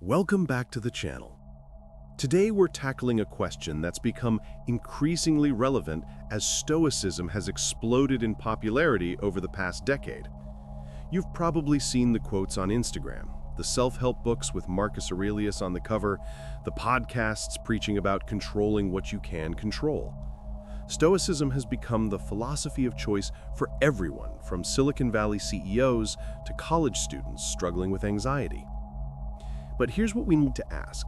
Welcome back to the channel. Today we're tackling a question that's become increasingly relevant as Stoicism has exploded in popularity over the past decade. You've probably seen the quotes on Instagram, the self-help books with Marcus Aurelius on the cover, the podcasts preaching about controlling what you can control. Stoicism has become the philosophy of choice for everyone, from Silicon Valley CEOs to college students struggling with anxiety. But here's what we need to ask.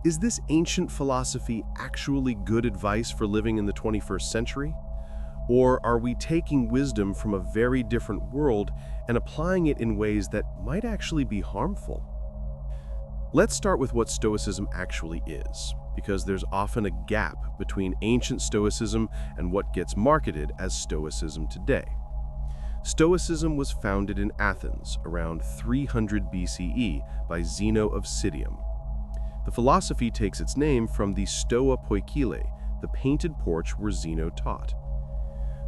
Is this ancient philosophy actually good advice for living in the 21st century? Or are we taking wisdom from a very different world and applying it in ways that might actually be harmful? Let's start with what Stoicism actually is, because there's often a gap between ancient Stoicism and what gets marketed as Stoicism today. Stoicism was founded in Athens around 300 BCE by Zeno of Citium. The philosophy takes its name from the Stoa Poikile, the painted porch where Zeno taught.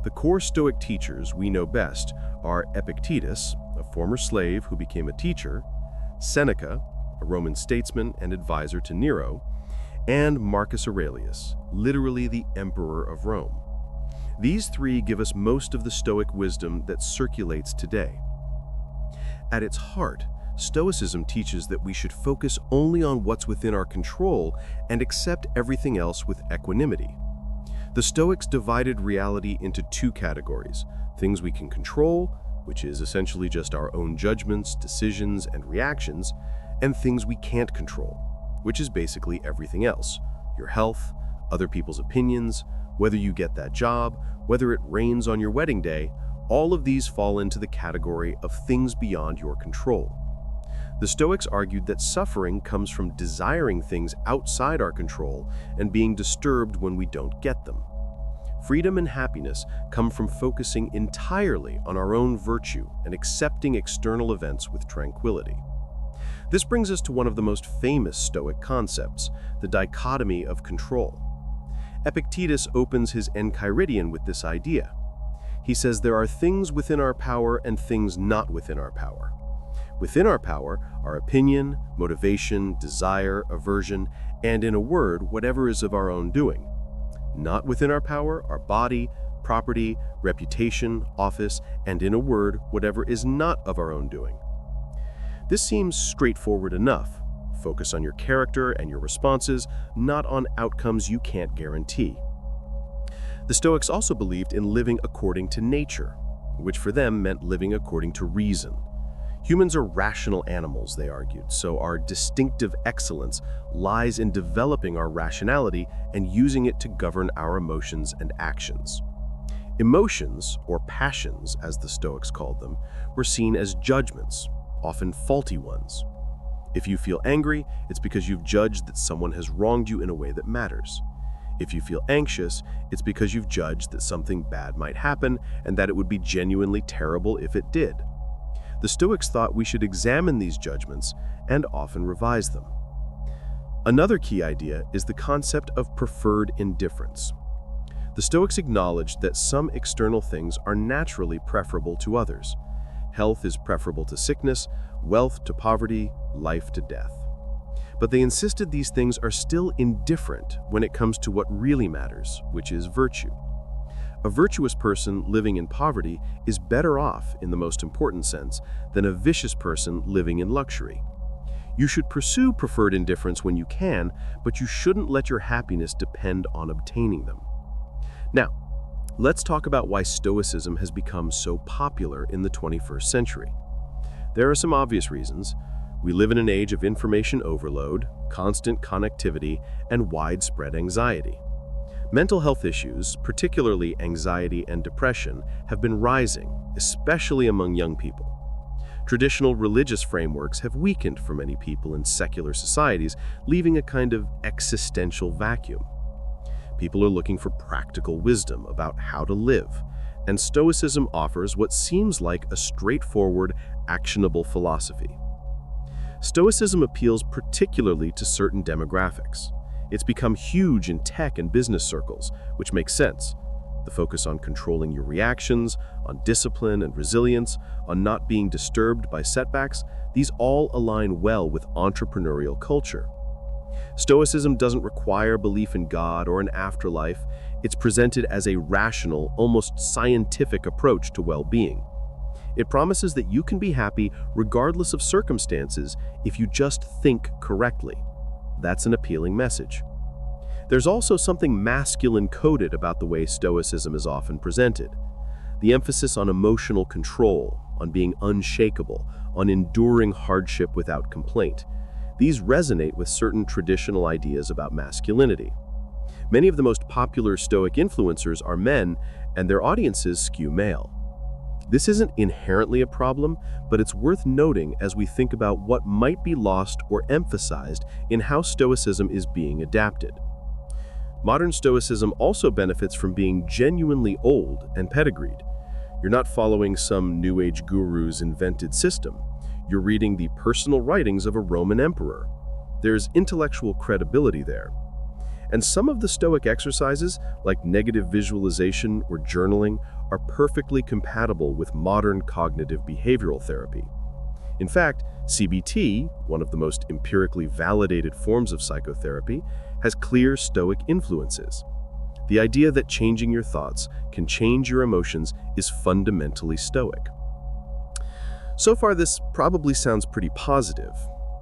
The core Stoic teachers we know best are Epictetus, a former slave who became a teacher, Seneca, a Roman statesman and advisor to Nero, and Marcus Aurelius, literally the emperor of Rome. These three give us most of the Stoic wisdom that circulates today. At its heart, Stoicism teaches that we should focus only on what's within our control and accept everything else with equanimity. The Stoics divided reality into two categories: things we can control, which is essentially just our own judgments, decisions, and reactions, and things we can't control, which is basically everything else: your health, other people's opinions, whether you get that job, whether it rains on your wedding day. All of these fall into the category of things beyond your control. The Stoics argued that suffering comes from desiring things outside our control and being disturbed when we don't get them. Freedom and happiness come from focusing entirely on our own virtue and accepting external events with tranquility. This brings us to one of the most famous Stoic concepts, the dichotomy of control. Epictetus opens his Enchiridion with this idea. He says there are things within our power and things not within our power. Within our power are opinion, motivation, desire, aversion, and in a word, whatever is of our own doing. Not within our power are body, property, reputation, office, and in a word, whatever is not of our own doing. This seems straightforward enough. Focus on your character and your responses, not on outcomes you can't guarantee. The Stoics also believed in living according to nature, which for them meant living according to reason. Humans are rational animals, they argued, so our distinctive excellence lies in developing our rationality and using it to govern our emotions and actions. Emotions, or passions as the Stoics called them, were seen as judgments, often faulty ones. If you feel angry, it's because you've judged that someone has wronged you in a way that matters. If you feel anxious, it's because you've judged that something bad might happen and that it would be genuinely terrible if it did. The Stoics thought we should examine these judgments and often revise them. Another key idea is the concept of preferred indifference. The Stoics acknowledged that some external things are naturally preferable to others. Health is preferable to sickness, wealth to poverty, life to death. But they insisted these things are still indifferent when it comes to what really matters, which is virtue. A virtuous person living in poverty is better off, in the most important sense, than a vicious person living in luxury. You should pursue preferred indifference when you can, but you shouldn't let your happiness depend on obtaining them. Now, let's talk about why Stoicism has become so popular in the 21st century. There are some obvious reasons. We live in an age of information overload, constant connectivity, and widespread anxiety. Mental health issues, particularly anxiety and depression, have been rising, especially among young people. Traditional religious frameworks have weakened for many people in secular societies, leaving a kind of existential vacuum. People are looking for practical wisdom about how to live, and Stoicism offers what seems like a straightforward, actionable philosophy. Stoicism appeals particularly to certain demographics. It's become huge in tech and business circles, which makes sense. The focus on controlling your reactions, on discipline and resilience, on not being disturbed by setbacks, these all align well with entrepreneurial culture. Stoicism doesn't require belief in God or an afterlife. It's presented as a rational, almost scientific approach to well-being. It promises that you can be happy regardless of circumstances if you just think correctly. That's an appealing message. There's also something masculine-coded about the way Stoicism is often presented. The emphasis on emotional control, on being unshakable, on enduring hardship without complaint. These resonate with certain traditional ideas about masculinity. Many of the most popular Stoic influencers are men, and their audiences skew male. This isn't inherently a problem, but it's worth noting as we think about what might be lost or emphasized in how Stoicism is being adapted. Modern Stoicism also benefits from being genuinely old and pedigreed. You're not following some New Age guru's invented system. You're reading the personal writings of a Roman emperor. There's intellectual credibility there. And some of the Stoic exercises, like negative visualization or journaling, are perfectly compatible with modern cognitive behavioral therapy. In fact, CBT, one of the most empirically validated forms of psychotherapy, has clear Stoic influences. The idea that changing your thoughts can change your emotions is fundamentally Stoic. So far, this probably sounds pretty positive,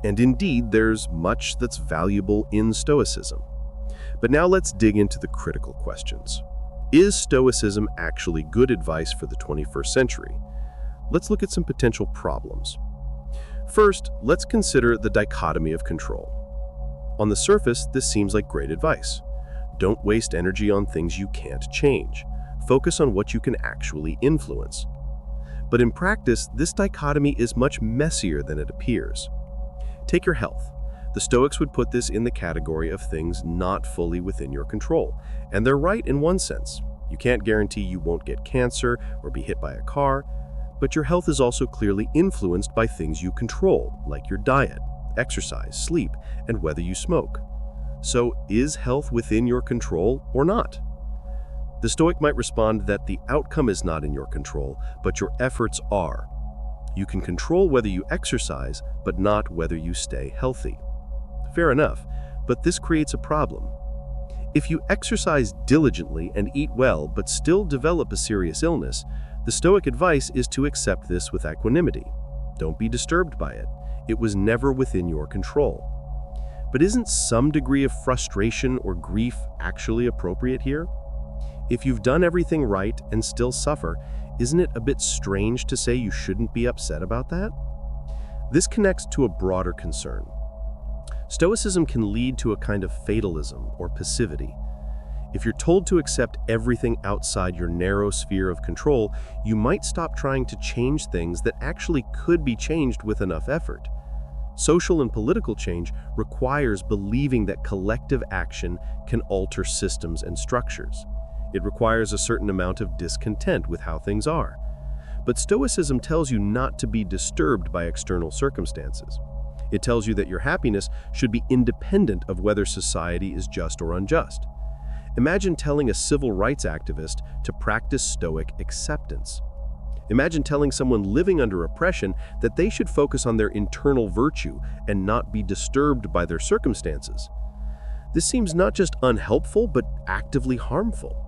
and indeed, there's much that's valuable in Stoicism. But now let's dig into the critical questions. Is Stoicism actually good advice for the 21st century? Let's look at some potential problems. First, let's consider the dichotomy of control. On the surface, this seems like great advice. Don't waste energy on things you can't change. Focus on what you can actually influence. But in practice, this dichotomy is much messier than it appears. Take your health. The Stoics would put this in the category of things not fully within your control. And they're right in one sense. You can't guarantee you won't get cancer or be hit by a car, but your health is also clearly influenced by things you control, like your diet, exercise, sleep, and whether you smoke. So is health within your control or not? The Stoic might respond that the outcome is not in your control, but your efforts are. You can control whether you exercise, but not whether you stay healthy. Fair enough, but this creates a problem. If you exercise diligently and eat well, but still develop a serious illness, the Stoic advice is to accept this with equanimity. Don't be disturbed by it. It was never within your control. But isn't some degree of frustration or grief actually appropriate here? If you've done everything right and still suffer, isn't it a bit strange to say you shouldn't be upset about that? This connects to a broader concern. Stoicism can lead to a kind of fatalism or passivity. If you're told to accept everything outside your narrow sphere of control, you might stop trying to change things that actually could be changed with enough effort. Social and political change requires believing that collective action can alter systems and structures. It requires a certain amount of discontent with how things are. But Stoicism tells you not to be disturbed by external circumstances. It tells you that your happiness should be independent of whether society is just or unjust. Imagine telling a civil rights activist to practice Stoic acceptance. Imagine telling someone living under oppression that they should focus on their internal virtue and not be disturbed by their circumstances. This seems not just unhelpful, but actively harmful.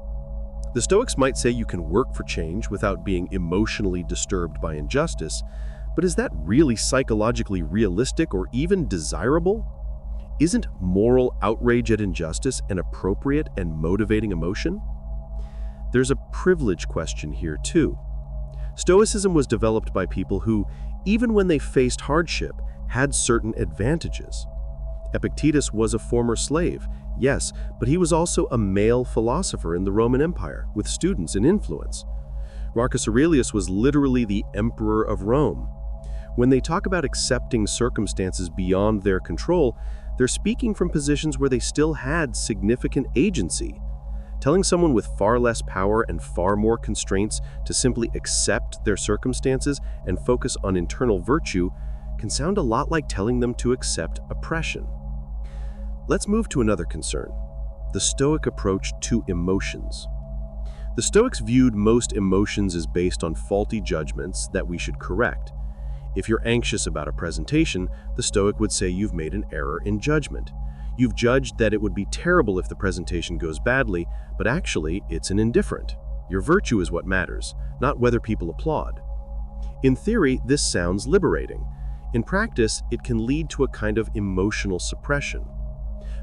The Stoics might say you can work for change without being emotionally disturbed by injustice, but is that really psychologically realistic or even desirable? Isn't moral outrage at injustice an appropriate and motivating emotion? There's a privilege question here too. Stoicism was developed by people who, even when they faced hardship, had certain advantages. Epictetus was a former slave, yes, but he was also a male philosopher in the Roman Empire, with students and influence. MarcusAurelius was literally the emperor of Rome. When they talk about accepting circumstances beyond their control, they're speaking from positions where they still had significant agency. Telling someone with far less power and far more constraints to simply accept their circumstances and focus on internal virtue can sound a lot like telling them to accept oppression. Let's move to another concern, the Stoic approach to emotions. The Stoics viewed most emotions as based on faulty judgments that we should correct. If you're anxious about a presentation, the Stoic would say you've made an error in judgment. You've judged that it would be terrible if the presentation goes badly, but actually, it's an indifferent. Your virtue is what matters, not whether people applaud. In theory, this sounds liberating. In practice, it can lead to a kind of emotional suppression.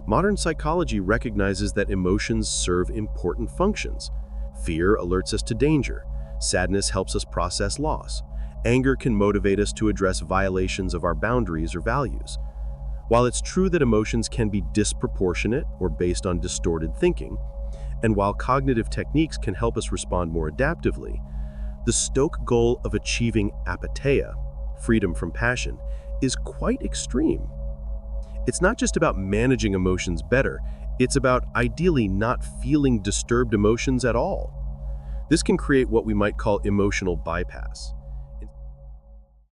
Modern psychology recognizes that emotions serve important functions. Fear alerts us to danger. Sadness helps us process loss. Anger can motivate us to address violations of our boundaries or values. While it's true that emotions can be disproportionate or based on distorted thinking, and while cognitive techniques can help us respond more adaptively, the Stoic goal of achieving apatheia, freedom from passion, is quite extreme. It's not just about managing emotions better, it's about ideally not feeling disturbed emotions at all. This can create what we might call emotional bypass.